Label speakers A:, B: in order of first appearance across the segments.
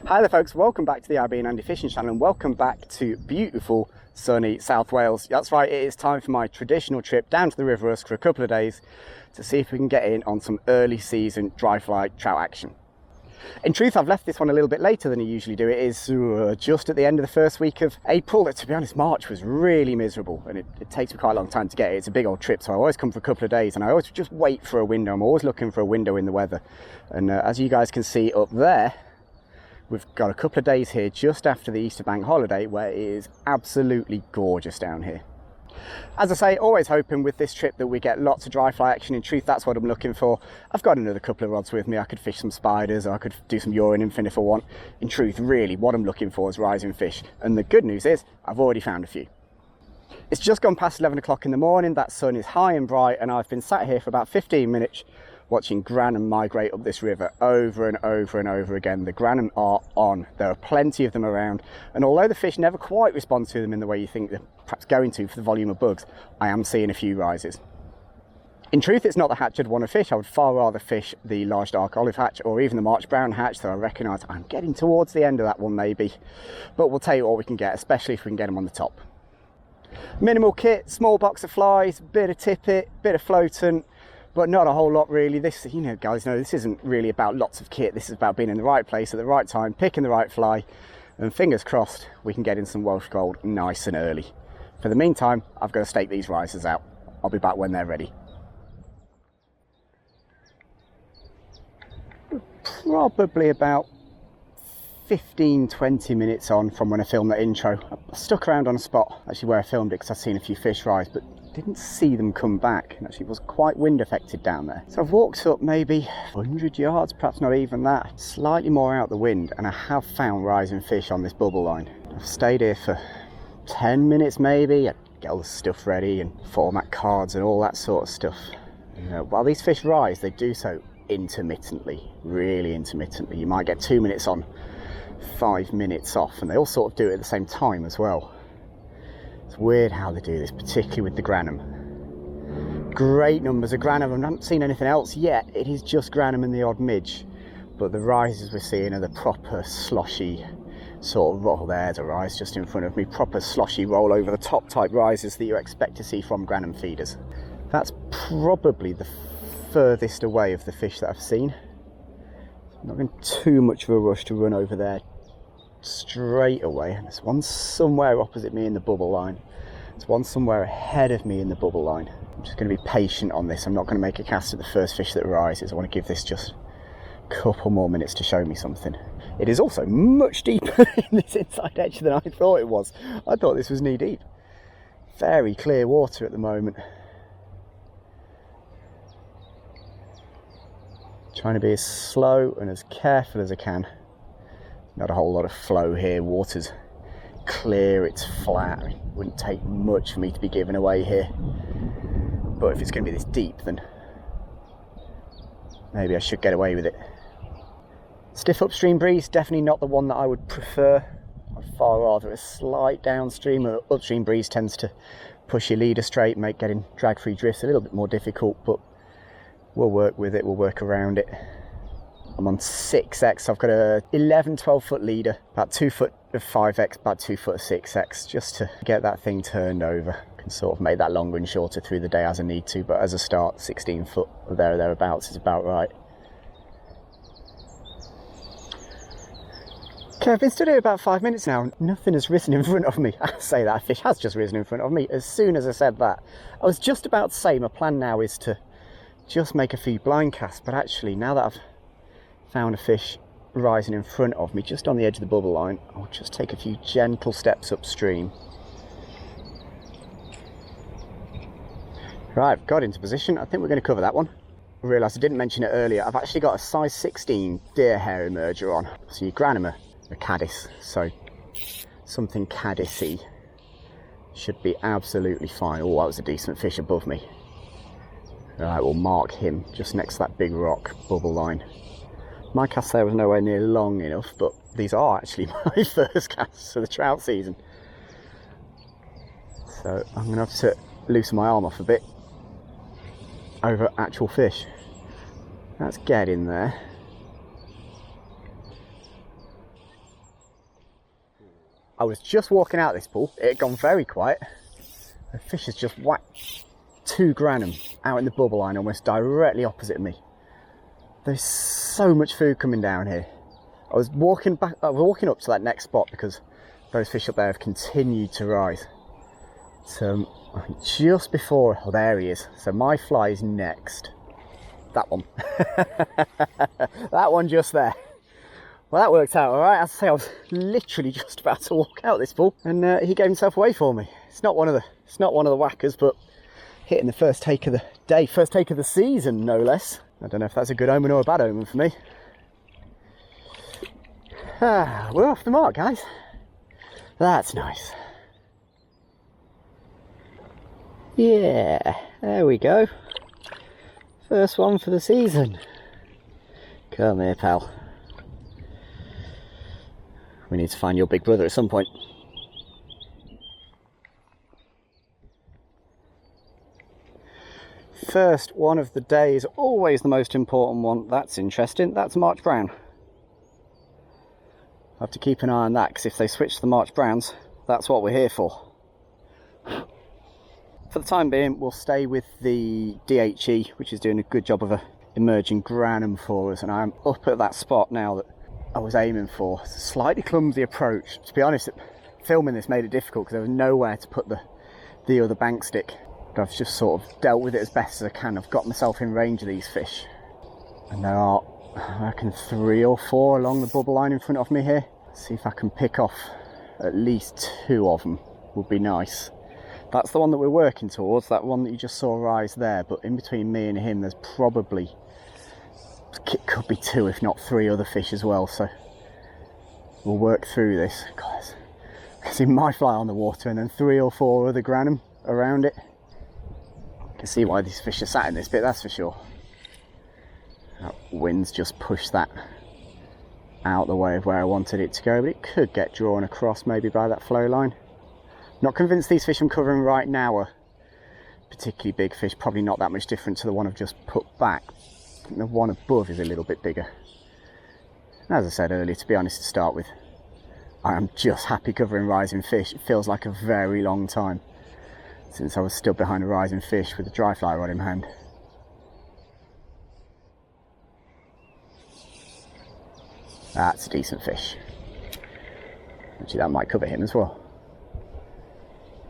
A: Hi there folks, welcome back to the IB and Andy Fishing Channel and welcome back to beautiful sunny South Wales. That's right, it is time for my traditional trip down to the River Usk for a couple of days to see if we can get in on some early season dry fly trout action. In truth, I've left this one a little bit later than I usually do. It is just at the end of the first week of April. To be honest, March was really miserable and it takes me quite a long time to get it. It's a big old trip, so I always come for a couple of days and I always just wait for a window. I'm always looking for a window in the weather. And as you guys can see up there, we've got a couple of days here just after the Easter bank holiday where it is absolutely gorgeous down here. As I say, always hoping with this trip that we get lots of dry fly action. In truth, that's what I'm looking for. I've got another couple of rods with me. I could fish some spiders, or I could do some Euro nymphing if I want. In truth, really, what I'm looking for is rising fish. And the good news is, I've already found a few. It's just gone past 11 o'clock in the morning. That sun is high and bright, and I've been sat here for about 15 minutes watching Grannom migrate up this river over and over and over again. The Grannom are on. There are plenty of them around, and although the fish never quite respond to them in the way you think they're perhaps going to for the volume of bugs, I am seeing a few rises. In truth, it's not the hatch I'd want to fish. I would far rather fish the large dark olive hatch or even the March brown hatch, so I recognise I'm getting towards the end of that one maybe, but we'll tell you what we can get, especially if we can get them on the top. Minimal kit, small box of flies, bit of tippet, bit of floatant, but not a whole lot really. This, you know, guys know this isn't really about lots of kit. This is about being in the right place at the right time, picking the right fly, and fingers crossed we can get in some Welsh gold nice and early. For the meantime, I've got to stake these risers out. I'll be back when they're ready. Probably about 15-20 minutes on from when I filmed that intro. I stuck around on a spot actually where I filmed it because I've seen a few fish rise, but didn't see them come back, and actually it was quite wind affected down there. So I've walked up maybe 100 yards, perhaps not even that, slightly more out the wind, and I have found rising fish on this bubble line. I've stayed here for 10 minutes maybe. I get all the stuff ready and format cards and all that sort of stuff. You know, while these fish rise, they do so intermittently, really intermittently. You might get 2 minutes on, 5 minutes off, and they all sort of do it at the same time as well. It's weird how they do this, particularly with the Grannom. Great numbers of Grannom. I haven't seen anything else yet. It is just Grannom and the odd midge, but the rises we're seeing are the proper sloshy sort of roll. There's a rise just in front of me, proper sloshy roll over the top type rises that you expect to see from Grannom feeders. That's probably the furthest away of the fish that I've seen. I'm not in too much of a rush to run over there straight away, and there's one somewhere opposite me in the bubble line. There's one somewhere ahead of me in the bubble line. I'm just going to be patient on this. I'm not going to make a cast at the first fish that rises. I want to give this just a couple more minutes to show me something. It is also much deeper in this inside edge than I thought it was. I thought this was knee deep. Very clear water at the moment. Trying to be as slow and as careful as I can. Not a whole lot of flow here. Water's clear, it's flat. It wouldn't take much for me to be given away here. But if it's going to be this deep, then maybe I should get away with it. Stiff upstream breeze, definitely not the one that I would prefer. I'd far rather a slight downstream. Or upstream breeze tends to push your leader straight, make getting drag-free drifts a little bit more difficult, but we'll work with it, we'll work around it. I'm on 6x, so I've got a 11-12 foot leader, about 2 foot of 5x, about 2 foot of 6x, just to get that thing turned over. I can sort of make that longer and shorter through the day as I need to, but as a start, 16 foot or thereabouts is about right. Okay, I've been stood here about 5 minutes now and nothing has risen in front of me. I say that, a fish has just risen in front of me as soon as I said that. I was just about to say my plan now is to just make a few blind casts, but actually now that I've found a fish rising in front of me just on the edge of the bubble line, I'll just take a few gentle steps upstream. Right, I've got into position. I think we're going to cover that one. I realised I didn't mention it earlier. I've actually got a size 16 deer hair emerger on. So your Grannom are caddis, so something caddisy should be absolutely fine. Oh, that was a decent fish above me. Right, we'll mark him just next to that big rock bubble line. My cast there was nowhere near long enough, but these are actually my first casts for the trout season. So I'm going to have to loosen my arm off a bit over actual fish. Let's get in there. I was just walking out this pool, it had gone very quiet. The fish has just whacked 2 Grannom out in the bubble line almost directly opposite me. There's so much food coming down here. I was walking up to that next spot because those fish up there have continued to rise. So just before, oh there he is. So my fly is next. That one. That one just there. Well, that worked out all right. As I say, I was literally just about to walk out this pool, and he gave himself away for me. It's not one of the whackers, but hitting the first take of the day, first take of the season, no less. I don't know if that's a good omen or a bad omen for me. We're off the mark, guys. That's nice. Yeah, there we go. First one for the season. Come here, pal. We need to find your big brother at some point. First one of the day is always the most important one. That's interesting. That's March Brown. I have to keep an eye on that, because if they switch to the March Browns, that's what we're here for. For the time being, we'll stay with the DHE, which is doing a good job of a emerging Grannom for us, and I'm up at that spot now that I was aiming for. It's a slightly clumsy approach. To be honest, filming this made it difficult because there was nowhere to put the other bank stick. But I've just sort of dealt with it as best as I can. I've got myself in range of these fish. And there are, I reckon, 3 or 4 along the bubble line in front of me here. See if I can pick off at least 2 of them would be nice. That's the one that we're working towards, that one that you just saw rise there. But in between me and him, there's probably, it could be 2 if not 3 other fish as well, so we'll work through this. Guys, I see my fly on the water and then 3 or 4 other Grannom around it. I can see why these fish are sat in this bit, that's for sure. That wind's just pushed that out the way of where I wanted it to go, but it could get drawn across maybe by that flow line. Not convinced these fish I'm covering right now are particularly big fish, probably not that much different to the one I've just put back. I think the one above is a little bit bigger. As I said earlier, to be honest to start with, I am just happy covering rising fish. It feels like a very long time since I was stood behind a rising fish with a dry fly rod in hand. That's a decent fish. Actually, that might cover him as well.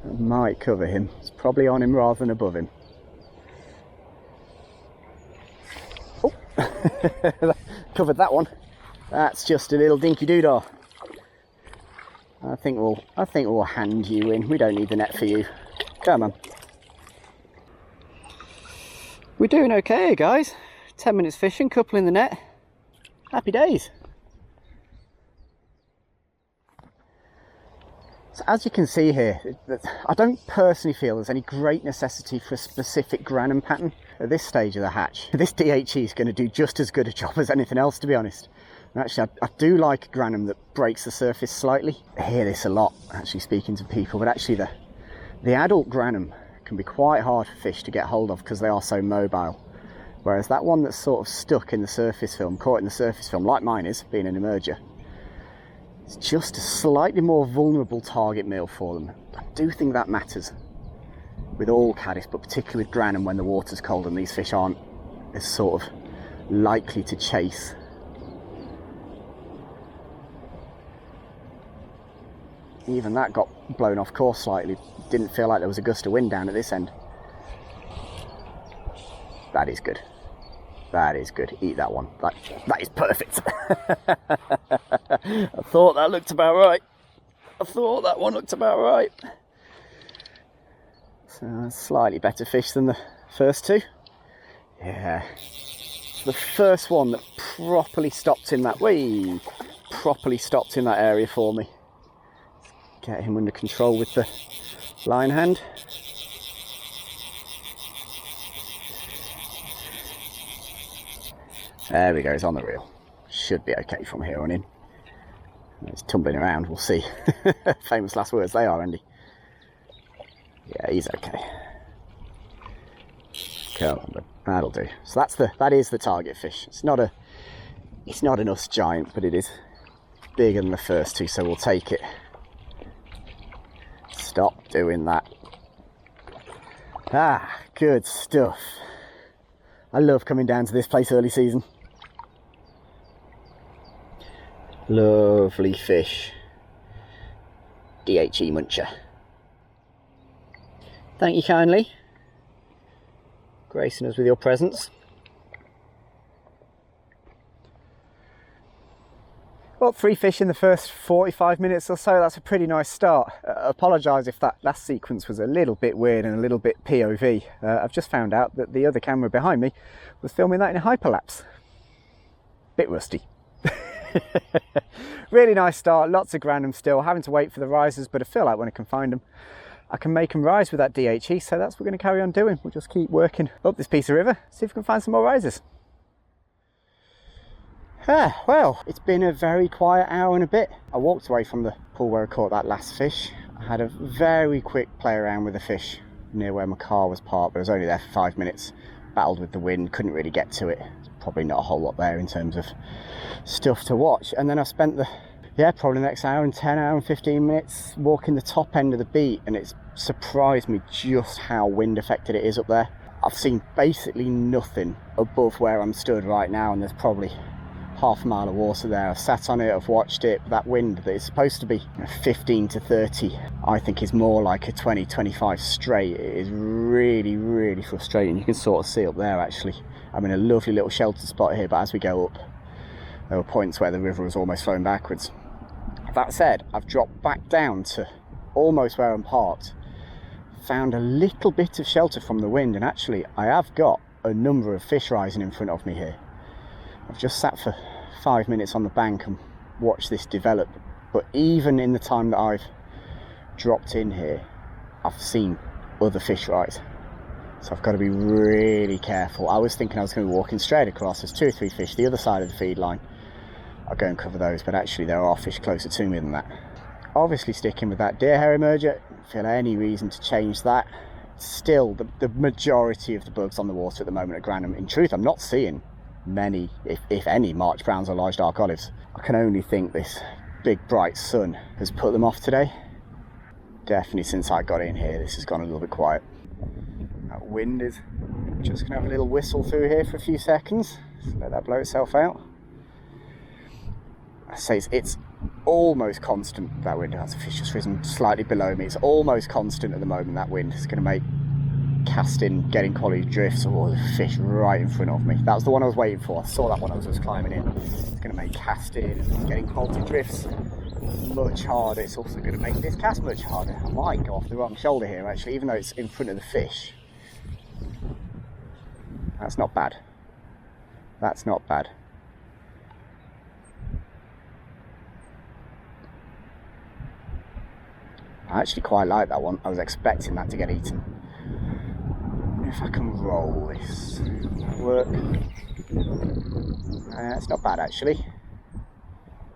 A: That might cover him. It's probably on him rather than above him. Oh, covered that one. That's just a little dinky doodah. I think we'll hand you in. We don't need the net for you. Come on. We're doing okay, guys. 10 minutes fishing, couple in the net. Happy days. So as you can see here, I don't personally feel there's any great necessity for a specific Grannom pattern at this stage of the hatch. This DHE is going to do just as good a job as anything else, to be honest. And actually, I do like a Grannom that breaks the surface slightly. I hear this a lot, actually, speaking to people, but actually the adult Grannom can be quite hard for fish to get hold of because they are so mobile. Whereas that one that's sort of stuck in the surface film, caught in the surface film, like mine is, being an emerger, it's just a slightly more vulnerable target meal for them. I do think that matters with all caddis, but particularly with Grannom when the water's cold and these fish aren't as sort of likely to chase. Even that got blown off course slightly. Didn't feel like there was a gust of wind down at this end. That is good. That is good. Eat that one. That is perfect. I thought that looked about right. I thought that one looked about right. So slightly better fish than the first 2. Yeah. The first one that properly stopped in that way. Properly stopped in that area for me. Get him under control with the line hand. There we go, he's on the reel. Should be okay from here on in. He's tumbling around, we'll see. Famous last words they are, Andy. Yeah, he's okay. Come on, that'll do. So that is the target fish. It's not an Usk giant, but it is bigger than the first 2, so we'll take it. Stop doing that. Ah, good stuff. I love coming down to this place early season. Lovely fish. DHE muncher. Thank you kindly, gracing us with your presence. Well, 3 fish in the first 45 minutes or so. That's a pretty nice start. Apologise if that last sequence was a little bit weird and a little bit POV. I've just found out that the other camera behind me was filming that in a hyperlapse. Bit rusty. Really nice start, lots of Grannom still, having to wait for the risers, but I feel like when I can find them, I can make them rise with that DHE, so that's what we're going to carry on doing. We'll just keep working up this piece of river, see if we can find some more risers. Well, it's been a very quiet hour and a bit. I walked away from the pool where I caught that last fish. I had a very quick play around with the fish near where my car was parked, but I was only there for 5 minutes. Battled with the wind, couldn't really get to it. There's probably not a whole lot there in terms of stuff to watch. And then I spent probably the next hour and 15 minutes walking the top end of the beat, and it's surprised me just how wind affected it is up there. I've seen basically nothing above where I'm stood right now, and there's probably half a mile of water there. I've sat on it, I've watched it. That wind that is supposed to be 15 to 30, I think is more like a 20-25 straight. It is really, really frustrating. You can sort of see up there actually. I'm in a lovely little shelter spot here, but as we go up, there were points where the river was almost flowing backwards. That said, I've dropped back down to almost where I'm parked, found a little bit of shelter from the wind, and actually I have got a number of fish rising in front of me here. I've just sat for 5 minutes on the bank and watched this develop, but even in the time that I've dropped in here, I've seen other fish rise. So I've got to be really careful. I was thinking I was going to be walking straight across. There's 2 or 3 fish the other side of the feed line. I'll go and cover those, but actually there are fish closer to me than that. Obviously sticking with that deer hair emerger, don't feel any reason to change that. Still, the majority of the bugs on the water at the moment at Grannom. In truth, I'm not seeing many, if any, March browns or large dark olives. I can only think this big bright sun has put them off today. Definitely since I got in here, this has gone a little bit quiet. That wind is just going to have a little whistle through here for a few seconds. Just let that blow itself out. I say it's almost constant, that wind. That's a fish just risen slightly below me. It's almost constant at the moment, that wind. It's going to make casting, getting quality drifts. Oh, the fish right in front of me. That was the one I was waiting for. I saw that one as I was climbing in. It's going to make casting and getting quality drifts much harder. It's also going to make this cast much harder. I might go off the wrong shoulder here actually, even though it's in front of the fish. That's not bad. That's not bad. I actually quite like that one. I was expecting that to get eaten. If I can roll this, will that work? It's not bad actually.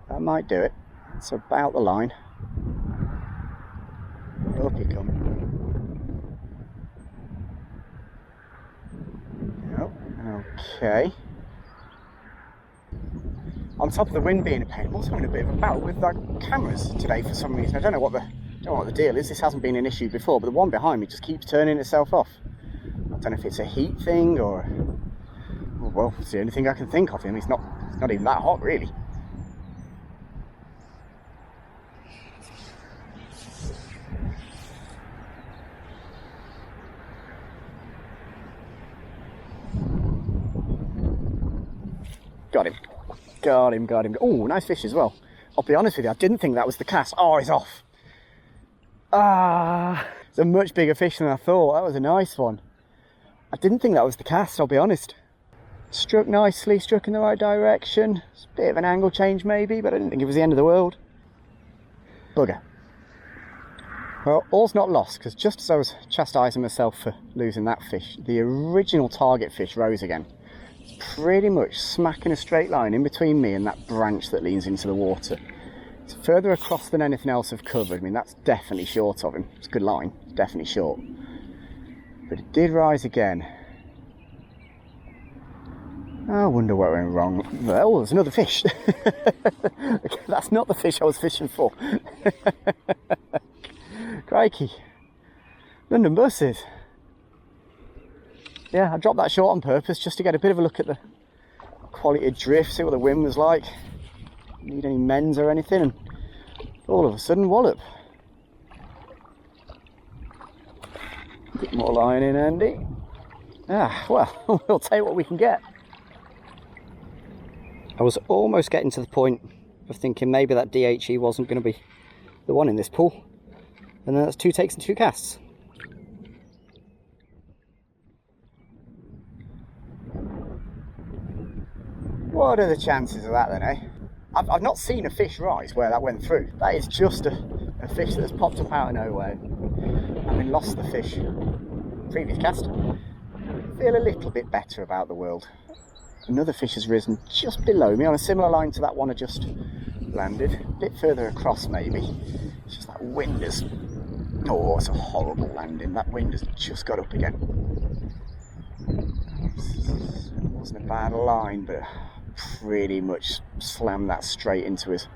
A: That might do it. It's about the line. Up you come. Yep. Okay. On top of the wind being a pain, I'm also in a bit of a battle with the cameras today for some reason. I don't know what the deal is. This hasn't been an issue before, but the one behind me just keeps turning itself off. I don't know if it's a heat thing or well, it's the only thing I can think of. I mean, it's not even that hot really. Got him. Oh, nice fish as well. I'll be honest with you, I didn't think that was the cast. Oh, he's off. It's a much bigger fish than I thought. That was a nice one. I didn't think that was the cast, I'll be honest. Struck nicely, struck in the right direction. It's a bit of an angle change maybe, but I didn't think it was the end of the world. Bugger. Well, all's not lost, because just as I was chastising myself for losing that fish, the original target fish rose again. It's pretty much smack in a straight line in between me and that branch that leans into the water. It's further across than anything else I've covered. I mean, that's definitely short of him. It's a good line, it's definitely short. But it did rise again. I wonder what went wrong. Oh, there's another fish. That's not the fish I was fishing for. Crikey, crikey. London buses. Yeah, I dropped that short on purpose just to get a bit of a look at the quality of drift, see what the wind was like. Need any mends or anything, and all of a sudden, wallop. A bit more line in, Andy. Ah, well, we'll take what we can get. I was almost getting to the point of thinking maybe that DHE wasn't going to be the one in this pool. And then that's 2 takes and 2 casts. What are the chances of that then, eh? I've not seen a fish rise where that went through. That is just a fish that's popped up out of nowhere. Having lost the fish previous cast, I feel a little bit better about the world. Another fish has risen just below me on a similar line to that one I just landed. A bit further across maybe. It's just that wind has... Oh, it's a horrible landing. That wind has just got up again. It wasn't a bad line, but pretty much slammed that straight into his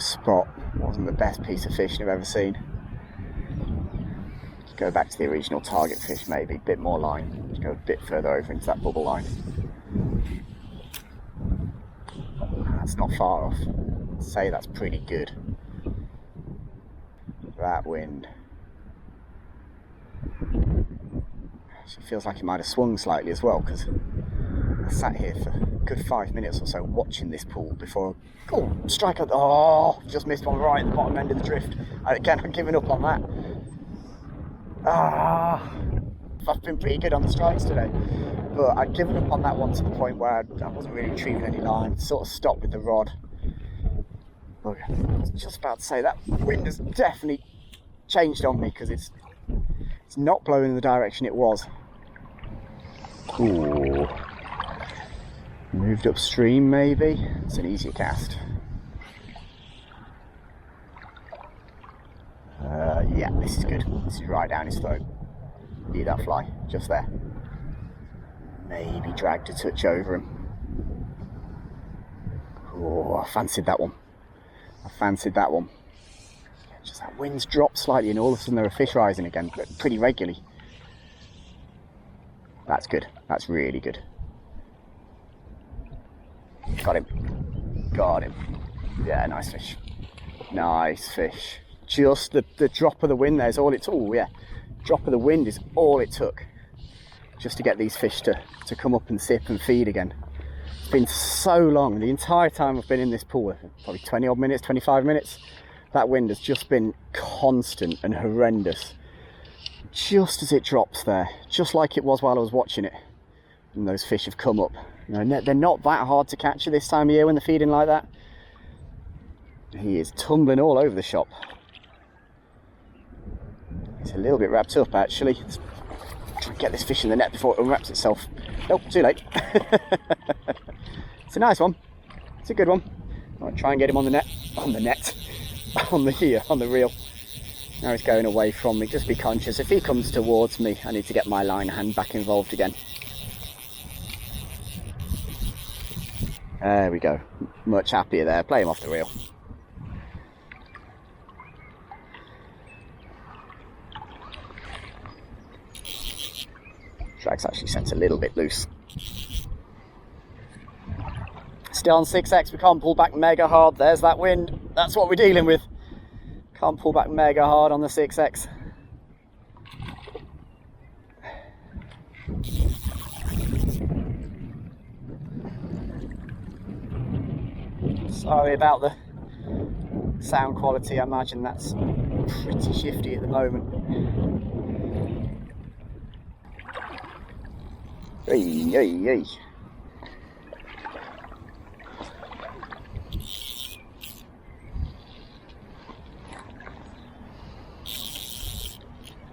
A: spot. Wasn't the best piece of fishing I've ever seen. Let's go back to the original target fish maybe, a bit more line. Let's go a bit further over into that bubble line. That's not far off. I'd say that's pretty good. That wind. Actually feels like it might have swung slightly as well, because I sat here for a good 5 minutes or so watching this pool before, oh, strike out, oh, just missed one right at the bottom end of the drift. Again, I'm giving up on that. I've been pretty good on the strikes today, but I'd given up on that one to the point where I wasn't really retrieving any line, sort of stopped with the rod. Oh, I was just about to say, that wind has definitely changed on me, because it's not blowing in the direction it was. Ooh. Moved upstream maybe. It's an easier cast. Yeah, this is good. This is right down his throat. Need that fly, just there. Maybe dragged a touch over him. Oh, I fancied that one. Just that wind's dropped slightly and all of a sudden there are fish rising again, but pretty regularly. That's good. That's really good. Got him. Yeah, nice fish. Just the drop of the wind there is all it took. Oh yeah, drop of the wind is all it took just to get these fish to come up and sip and feed again. It's been so long, the entire time I've been in this pool, probably 20 odd minutes, 25 minutes, that wind has just been constant and horrendous. Just as it drops there, just like it was while I was watching it, and those fish have come up. You know, they're not that hard to catch at this time of year when they're feeding like that. He is tumbling all over the shop. He's a little bit wrapped up actually. Let's try and get this fish in the net before it unwraps itself. Nope, too late. It's a nice one. It's a good one. I'll try and get him on the net. On the reel. Now he's going away from me. Just be conscious. If he comes towards me, I need to get my line hand back involved again. There we go. Much happier there. Play him off the reel. Drag's actually sent a little bit loose. Still on 6X, we can't pull back mega hard. There's that wind. That's what we're dealing with. Can't pull back mega hard on the 6X. Sorry about the sound quality. I imagine that's pretty shifty at the moment. Hey.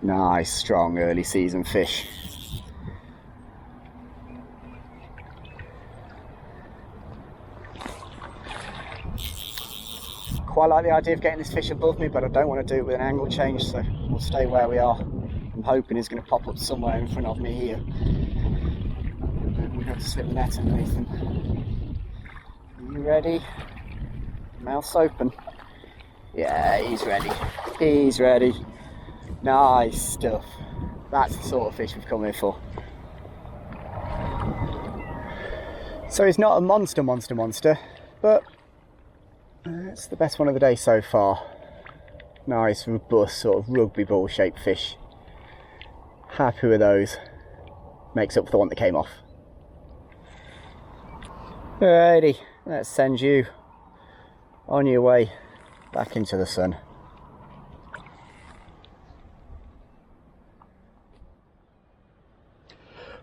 A: Nice, strong early season fish. Quite like the idea of getting this fish above me, but I don't want to do it with an angle change, so we'll stay where we are. I'm hoping he's going to pop up somewhere in front of me here. We're going to slip the net underneath him. Are you ready? Mouth's open. Yeah, he's ready. He's ready. Nice stuff. That's the sort of fish we've come here for. So he's not a monster, but it's the best one of the day so far. Nice, robust, sort of rugby ball shaped fish. Happy with those. Makes up for the one that came off. Alrighty, let's send you on your way back into the sun.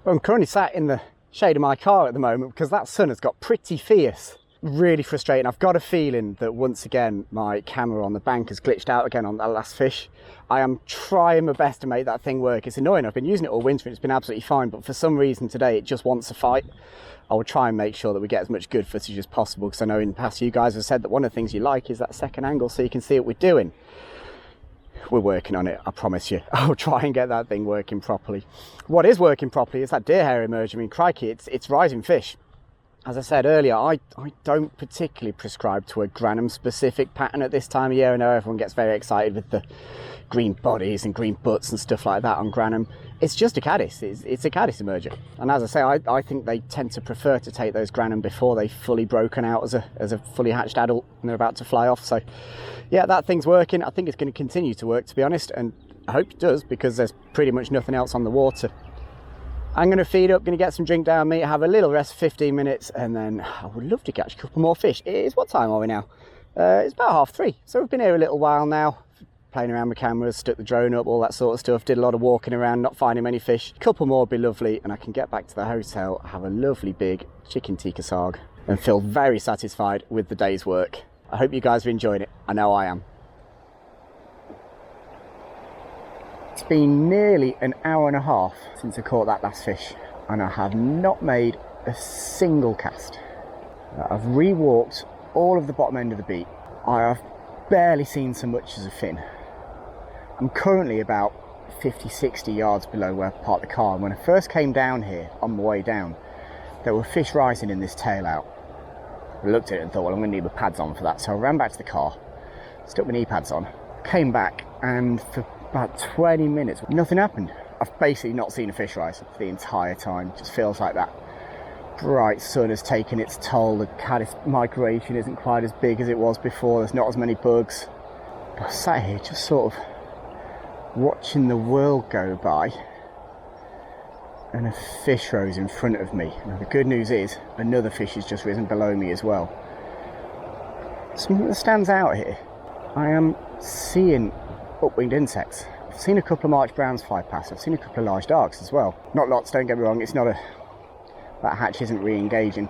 A: Well, I'm currently sat in the shade of my car at the moment because that sun has got pretty fierce. Really frustrating. I've got a feeling that once again my camera on the bank has glitched out again on that last fish. I am trying my best to make that thing work. It's annoying. I've been using it all winter and it's been absolutely fine, but for some reason today it just wants a fight. I will try and make sure that we get as much good footage as possible, because I know in the past you guys have said that one of the things you like is that second angle so you can see what we're doing. We're working on it, I promise you. I'll try and get that thing working properly. What is working properly is that deer hair emerge. I mean, crikey, it's rising fish. As I said earlier, I don't particularly prescribe to a Grannom specific pattern at this time of year. I know everyone gets very excited with the green bodies and green butts and stuff like that on Grannom. It's just a caddis, it's a caddis emerger. And as I say, I think they tend to prefer to take those Grannom before they've fully broken out as a fully hatched adult and they're about to fly off. So yeah, that thing's working. I think it's going to continue to work, to be honest, and I hope it does, because there's pretty much nothing else on the water. I'm going to feed up, going to get some drink down me, have a little rest for 15 minutes, and then I would love to catch a couple more fish. It is, what time are we now? It's about 3:30, so we've been here a little while now, playing around with cameras, stuck the drone up, all that sort of stuff, did a lot of walking around, not finding many fish. A couple more would be lovely, and I can get back to the hotel, have a lovely big chicken tikka sarg, and feel very satisfied with the day's work. I hope you guys are enjoying it. I know I am. It's been nearly an hour and a half since I caught that last fish, and I have not made a single cast. I've rewalked all of the bottom end of the beat. I have barely seen so much as a fin. I'm currently about 50-60 yards below where I parked the car, and when I first came down here on my way down, there were fish rising in this tail out. I looked at it and thought, well, I'm going to need my pads on for that, so I ran back to the car, stuck my knee pads on, came back, and for about 20 minutes, nothing happened. I've basically not seen a fish rise for the entire time. It just feels like that bright sun has taken its toll. The caddis migration isn't quite as big as it was before. There's not as many bugs. But I sat here just sort of watching the world go by, and a fish rose in front of me. Now, the good news is another fish has just risen below me as well. Something that stands out here, I am seeing upwinged insects. I've seen a couple of March browns fly past. I've seen a couple of large darks as well. Not lots, don't get me wrong. It's not that hatch isn't re-engaging,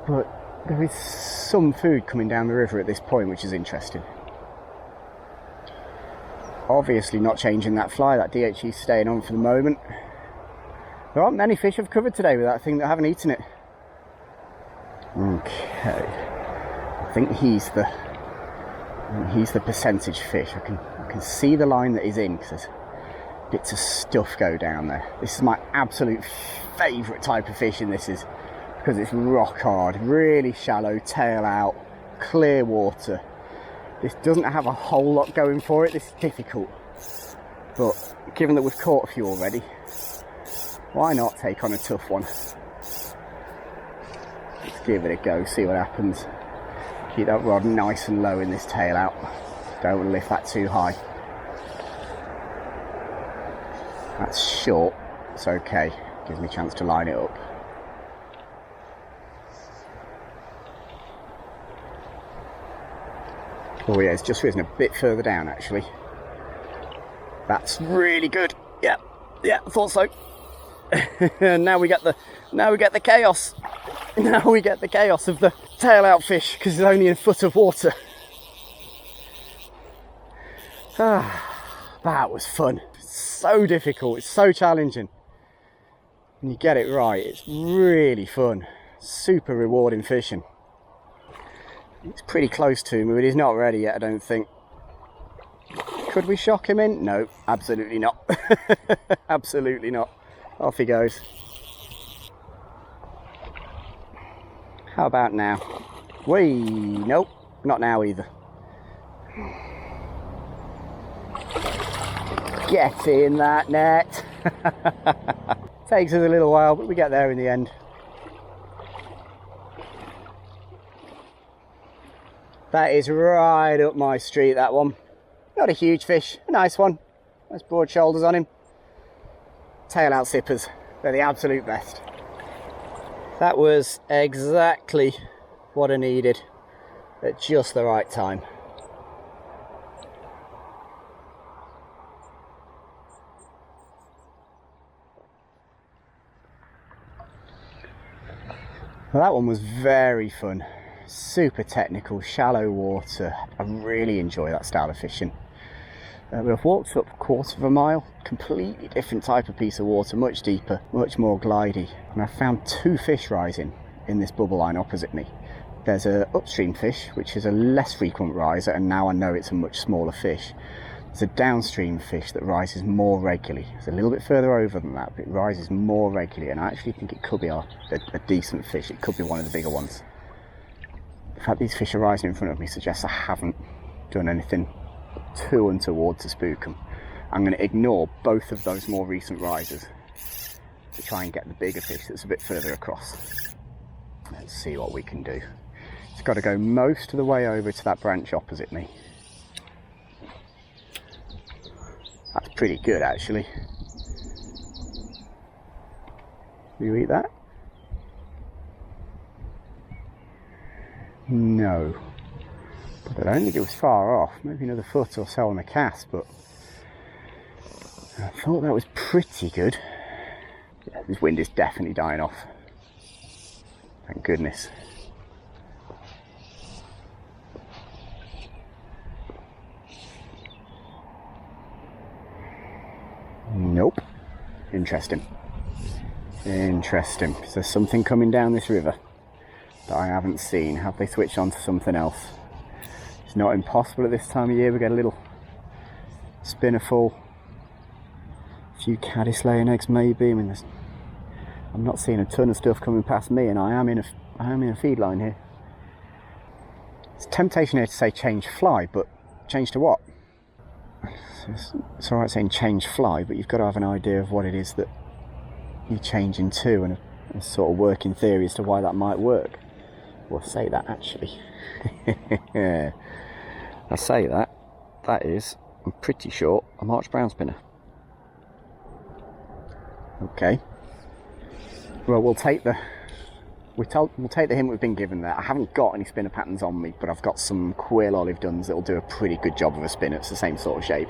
A: but there is some food coming down the river at this point, which is interesting. Obviously not changing that fly. That DHE staying on for the moment. There aren't many fish I've covered today with that thing that haven't eaten it. Okay, I think he's the percentage fish. I can see the line that he's in, because there's bits of stuff go down there. This is my absolute favourite type of fishing, this is, because it's rock hard, really shallow, tail out, clear water. This doesn't have a whole lot going for it. This is difficult, but given that we've caught a few already, why not take on a tough one? Let's give it a go, see what happens. Keep that rod nice and low in this tail out. Don't want to lift that too high. That's short, it's okay. Gives me a chance to line it up. Oh yeah, it's just risen a bit further down actually. That's really good. Yeah, I thought so. now we get the chaos. Now we get the chaos of the tail out fish, because it's only a foot of water. That was fun. It's so difficult, it's so challenging. When you get it right, it's really fun. Super rewarding fishing. It's pretty close to me, but he's not ready yet, I don't think. Could we shock him in? No, absolutely not. Absolutely not. Off he goes. How about now? Whee! Nope, not now either. Get in that net. Takes us a little while, but we get there in the end. That is right up my street, that one. Not a huge fish, a nice one. Nice broad shoulders on him. Tail out sippers, they're the absolute best. That was exactly what I needed at just the right time. Well, that one was very fun. Super technical, shallow water. I really enjoy that style of fishing. We've walked up 1/4 of a mile, completely different type of piece of water, much deeper, much more glidey. And I found 2 fish rising in this bubble line opposite me. There's a upstream fish, which is a less frequent riser, and now I know it's a much smaller fish. There's a downstream fish that rises more regularly. It's a little bit further over than that, but it rises more regularly, and I actually think it could be a decent fish. It could be one of the bigger ones. The fact these fish are rising in front of me suggests I haven't done anything too untoward to spook them. I'm going to ignore both of those more recent risers to try and get the bigger fish that's a bit further across. Let's see what we can do. It's got to go most of the way over to that branch opposite me. That's pretty good, actually. Do you eat that? No. But I don't think it was far off. Maybe another foot or so on the cast, but I thought that was pretty good. Yeah, this wind is definitely dying off. Thank goodness. Nope. Interesting. Interesting. Is there something coming down this river that I haven't seen? Have they switched on to something else? It's not impossible at this time of year. We get a little spinner full, a few caddis laying eggs maybe. I mean, I'm not seeing a ton of stuff coming past me, and I am in a feed line here. It's a temptation here to say change fly, but change to what? It's alright saying change fly, but you've got to have an idea of what it is that you're changing to, and a sort of working theory as to why that might work. Well, say that actually. I say that. That is, I'm pretty sure, a March brown spinner. Okay. Well, we'll take the hint we've been given there. I haven't got any spinner patterns on me, but I've got some quill olive duns that'll do a pretty good job of a spinner. It's the same sort of shape.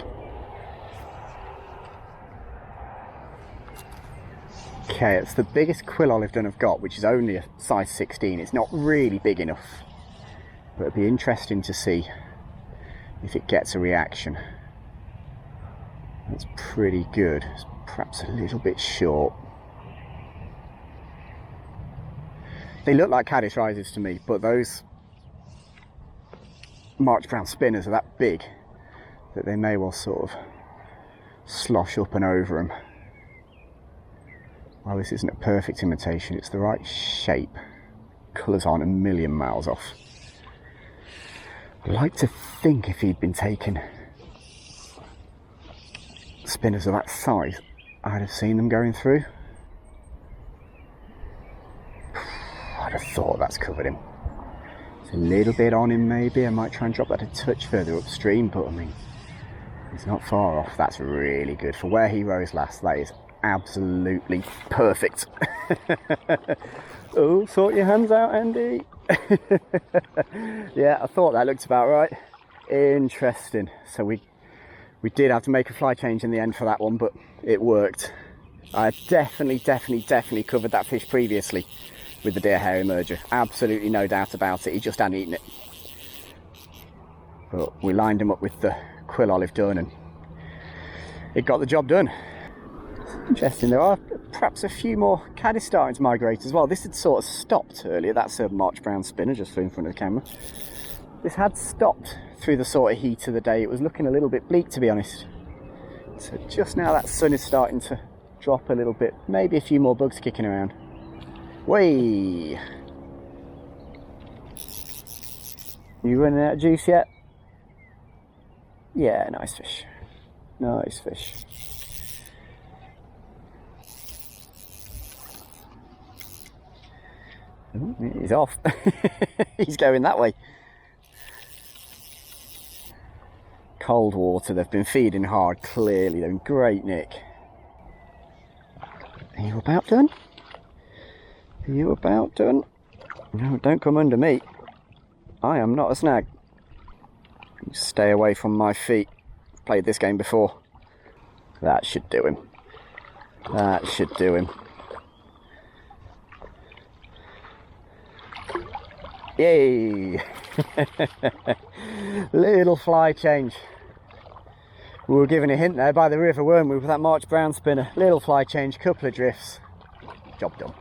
A: Okay, it's the biggest quill olive dun I've got, which is only a size 16. It's not really big enough, but it'll be interesting to see if it gets a reaction. It's pretty good. It's perhaps a little bit short. They look like caddis risers to me, but those March brown spinners are that big that they may well sort of slosh up and over them. Well, this isn't a perfect imitation, it's the right shape. Colours aren't a million miles off. I'd like to think if he'd been taking spinners of that size, I'd have seen them going through. I'd have thought that's covered him. It's a little bit on him maybe. I might try and drop that a touch further upstream, but I mean, he's not far off. That's really good. For where he rose last, that is absolutely perfect. Oh, sort your hands out, Andy. Yeah, I thought that looked about right. Interesting. So we did have to make a fly change in the end for that one, but it worked. I definitely covered that fish previously with the deer hair emerger. Absolutely no doubt about it. He just hadn't eaten it. But we lined him up with the quill olive dun and it got the job done. Interesting, there are perhaps a few more caddis starting to migrate as well. This had sort of stopped earlier. That's a March brown spinner just flew in front of the camera. This had stopped through the sort of heat of the day. It was looking a little bit bleak, to be honest. So just now that sun is starting to drop a little bit. Maybe a few more bugs kicking around. Way. You running out of juice yet? Yeah, nice fish. Nice fish. Ooh, he's off. He's going that way. Cold water, they've been feeding hard, clearly. They're in great nick. Are you about done? Are you about done? No, don't come under me. I am not a snag. Stay away from my feet. Played this game before. That should do him. That should do him. Yay! Little fly change. We were given a hint there by the river, weren't we, with that March brown spinner. Little fly change, couple of drifts. Job done.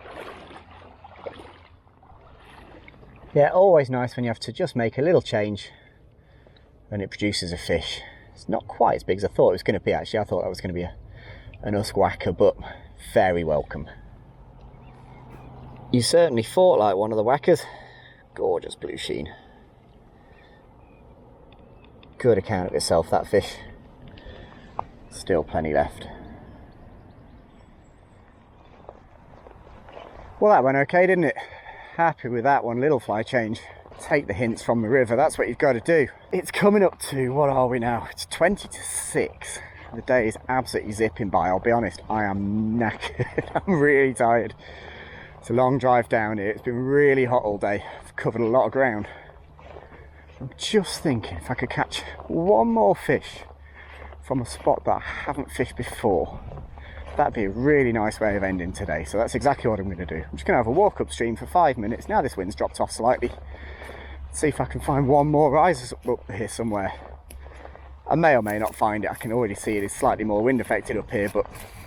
A: Yeah, always nice when you have to just make a little change and it produces a fish. It's not quite as big as I thought it was going to be, actually. I thought that was going to be an Usk whacker, but very welcome. You certainly fought like one of the whackers. Gorgeous blue sheen. Good account of itself, that fish. Still plenty left. Well, that went okay, didn't it? Happy with that one. Little fly change. Take the hints from the river, that's what you've got to do. It's coming up to, what are we now? It's 20 to 6. The day is absolutely zipping by, I'll be honest. I am knackered. I'm really tired. It's a long drive down here. It's been really hot all day. I've covered a lot of ground. I'm just thinking if I could catch one more fish from a spot that I haven't fished before, that'd be a really nice way of ending today. So that's exactly what I'm going to do. I'm just going to have a walk upstream for 5 minutes. Now this wind's dropped off slightly. See if I can find one more rise up here somewhere. I may or may not find it. I can already see it is slightly more wind affected up here, but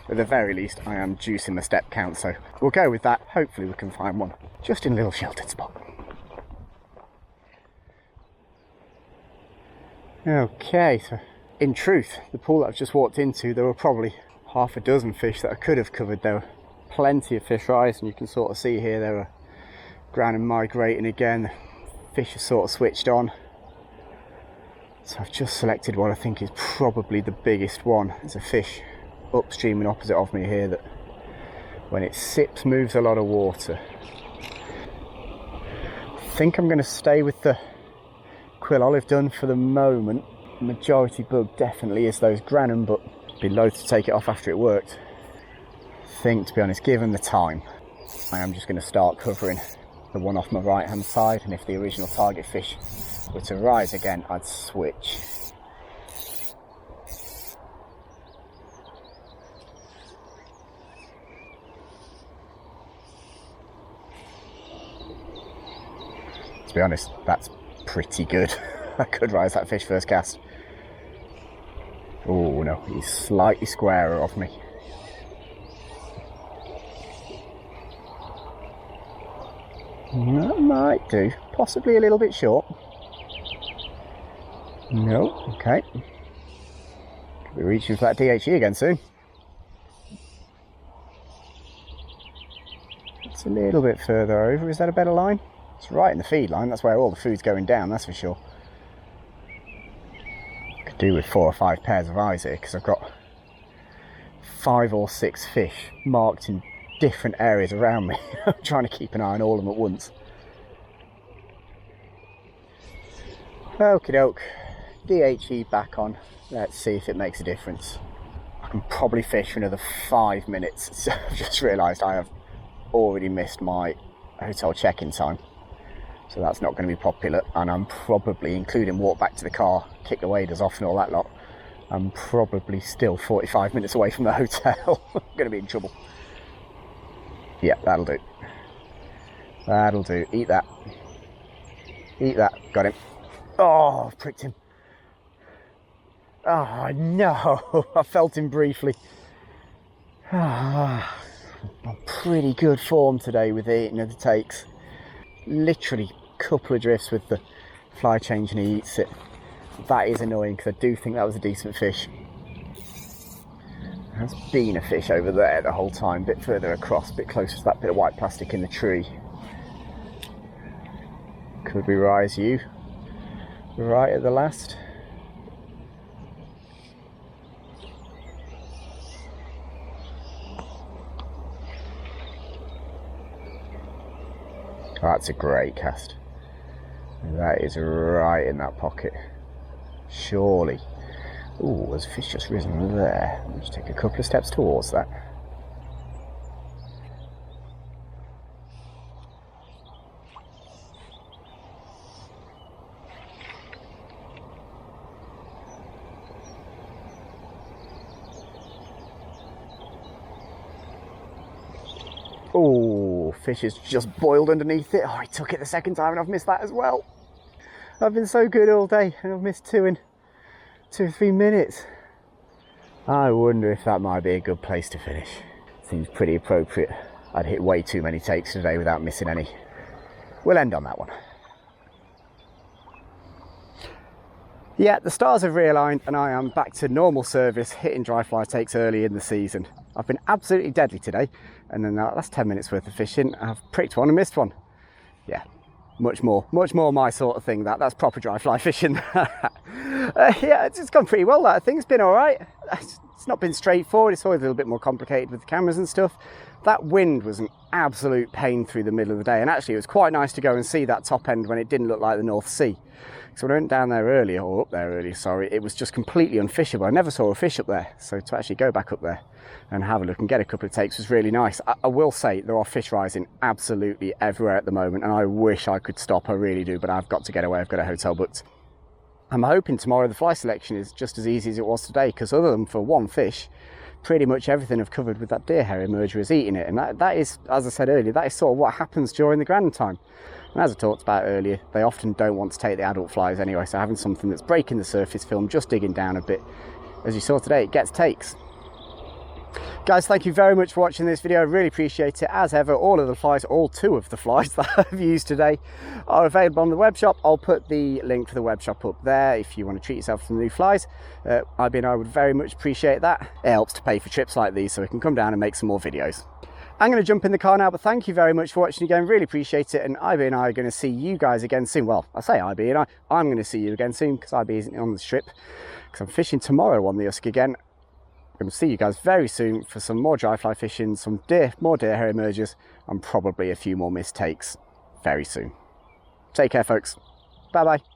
A: at the very least I am juicing my step count, so we'll go with that. Hopefully we can find one just in a little sheltered spot. Okay, so in truth, the pool that I've just walked into, there were probably half a dozen fish that I could have covered. There were plenty of fish rise, and you can sort of see here there are Grannom migrating again. The fish are sort of switched on. So I've just selected what I think is probably the biggest one. There's a fish upstream and opposite of me here that when it sips moves a lot of water. I think I'm going to stay with the quill olive dun for the moment. The majority bug definitely is those Grannom, but I'd be loath to take it off after it worked. I think, to be honest, given the time, I am just going to start covering the one off my right hand side, and if the original target fish were to rise again, I'd switch. To be honest, that's pretty good. I could rise that fish first cast. Oh no, he's slightly squarer of me. That might do. Possibly a little bit short. No, okay. Could be reaching for that DHE again soon. It's a little bit further over. Is that a better line? It's right in the feed line. That's where all the food's going down, that's for sure. Could do with 4 or 5 pairs of eyes here, because I've got 5 or 6 fish marked in different areas around me. I'm trying to keep an eye on all of them at once. Okie doke. DHE back on. Let's see if it makes a difference. I can probably fish for another 5 minutes. So I've just realised I have already missed my hotel check-in time. So that's not going to be popular, and I'm probably, including walk back to the car, kick the waders off and all that lot, I'm probably still 45 minutes away from the hotel. I'm going to be in trouble. Yeah, that'll do. That'll do. Eat that. Eat that. Got him. Oh, I've pricked him. Oh, no. I felt him briefly. I'm pretty good form today with the eating of the takes. Literally a couple of drifts with the fly change and he eats it. That is annoying because I do think that was a decent fish. There's been a fish over there the whole time, a bit further across, a bit closer to that bit of white plastic in the tree. Could we rise you right at the last? That's a great cast. That is right in that pocket. Surely. Ooh, there's a fish just risen there. Let's take a couple of steps towards that. Oh, fish is just boiled underneath it. Oh, he took it the second time and I've missed that as well. I've been so good all day and I've missed two in 2 or 3 minutes. I wonder if that might be a good place to finish. Seems pretty appropriate. I'd hit way too many takes today without missing any. We'll end on that one. Yeah, the stars have realigned and I am back to normal service, hitting dry fly takes early in the season. I've been absolutely deadly today, and then that's 10 minutes worth of fishing. I've pricked one and missed one. Yeah, much more my sort of thing. That's proper dry fly fishing. Yeah, it's gone pretty well. That I think it's been all right. It's not been straightforward. It's always a little bit more complicated with the cameras and stuff. That wind was an absolute pain through the middle of the day, and actually it was quite nice to go and see that top end when it didn't look like the North Sea. So when I went down there earlier, or up there earlier, sorry, it was just completely unfishable. I never saw a fish up there, so to actually go back up there and have a look and get a couple of takes was really nice. I will say there are fish rising absolutely everywhere at the moment, and I wish I could stop, I really do, but I've got to get away. I've got a hotel booked. I'm hoping tomorrow the fly selection is just as easy as it was today, because other than for one fish, pretty much everything I've covered with that deer hair emerger is eating it, and that is, as I said earlier, that is sort of what happens during the Grannom time. And as I talked about earlier, they often don't want to take the adult flies anyway, so having something that's breaking the surface film, just digging down a bit, as you saw today, it gets takes. Guys, thank you very much for watching this video. I really appreciate it. As ever, all of the flies, all 2 of the flies that I've used today are available on the web shop. I'll put the link for the web shop up there if you want to treat yourself to some new flies. IB and I would very much appreciate that. It helps to pay for trips like these so we can come down and make some more videos. I'm going to jump in the car now, but thank you very much for watching again. Really appreciate it. And IB and I are going to see you guys again soon. Well, I say IB and I'm going to see you again soon because IB isn't on the trip because I'm fishing tomorrow on the Usk again. I'm going to see you guys very soon for some more dry fly fishing, some more deer hair emergers, and probably a few more missed takes very soon. Take care, folks. Bye bye.